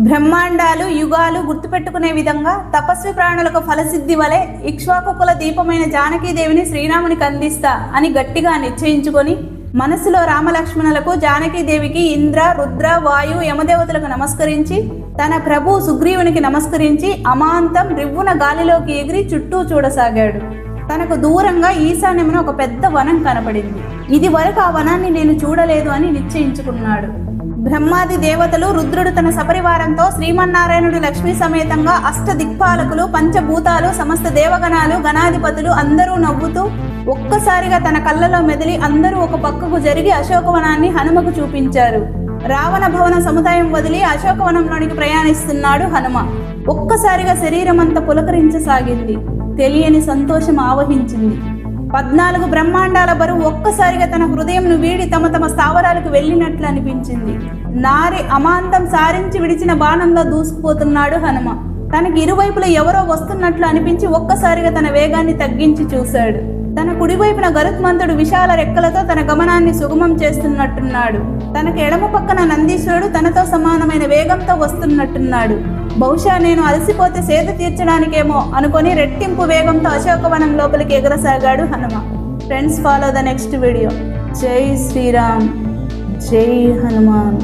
బ్రహ్మాండాలు యుగాలు గుర్తుపెట్టుకునే విధంగా తపస్వి ప్రాణులకు ఫలసిద్ధి వలె ఇక్ష్వాకుకుల దీపమైన జానకీదేవిని శ్రీరామునికి అందిస్తా అని గట్టిగా నిశ్చయించుకొని మనసులో రామలక్ష్మణులకు జానకీదేవికి ఇంద్ర రుద్ర వాయు యమదేవతలకు నమస్కరించి తన ప్రభు సుగ్రీవునికి నమస్కరించి అమాంతం రివ్వున గాలిలోకి ఎగిరి చుట్టూ చూడసాగాడు. తనకు దూరంగా ఈశాన్యమున ఒక పెద్ద వనం కనపడింది. ఇది వరకు ఆ వనాన్ని నేను చూడలేదు అని నిశ్చయించుకున్నాడు. బ్రహ్మాది దేవతలు, రుద్రుడు తన సపరివారంతో, శ్రీమన్నారాయణుడు లక్ష్మీ సమేతంగా, అష్ట దిక్పాలకులు, పంచభూతాలు, సమస్త దేవగణాలు, గణాధిపతులు అందరూ నవ్వుతూ ఒక్కసారిగా తన కళ్ళలో మెదిలి అందరూ ఒక పక్కకు జరిగి అశోకవనాన్ని హనుమకు చూపించారు. రావణ భవన సముదాయం వదిలి అశోకవనంలోనికి ప్రయాణిస్తున్నాడు హనుమ. ఒక్కసారిగా శరీరం అంతా పులకరించసాగింది. తెలియని సంతోషం ఆవహించింది. 14 బ్రహ్మాండాల బరువు ఒక్కసారిగా తన హృదయంను వీడి తమ తమ స్థావరాలకు వెళ్ళినట్లు అనిపించింది. నారి అమాంతం సారించి విడిచిన బాణంలో దూసుకుపోతున్నాడు హనుమ. తనకి ఇరువైపులా ఎవరో వస్తున్నట్లు అనిపించి ఒక్కసారిగా తన వేగాన్ని తగ్గించి చూశాడు. తన కుడివైపున గరుత్మంతుడు విశాల రెక్కలతో తన గమనాన్ని సుగమం చేస్తున్నట్టున్నాడు. తనకు ఎడమ పక్కన నందీశ్వరుడు తనతో సమానమైన వేగంతో వస్తున్నట్టున్నాడు. బహుశా నేను అలసిపోతే సేద తీర్చడానికేమో అనుకొని రెట్టింపు వేగంతో అశోకవనం లోపలికి ఎగరసాగాడు Hanuma. Friends, follow the next video. జై శ్రీరామ్, జై హనుమాన్.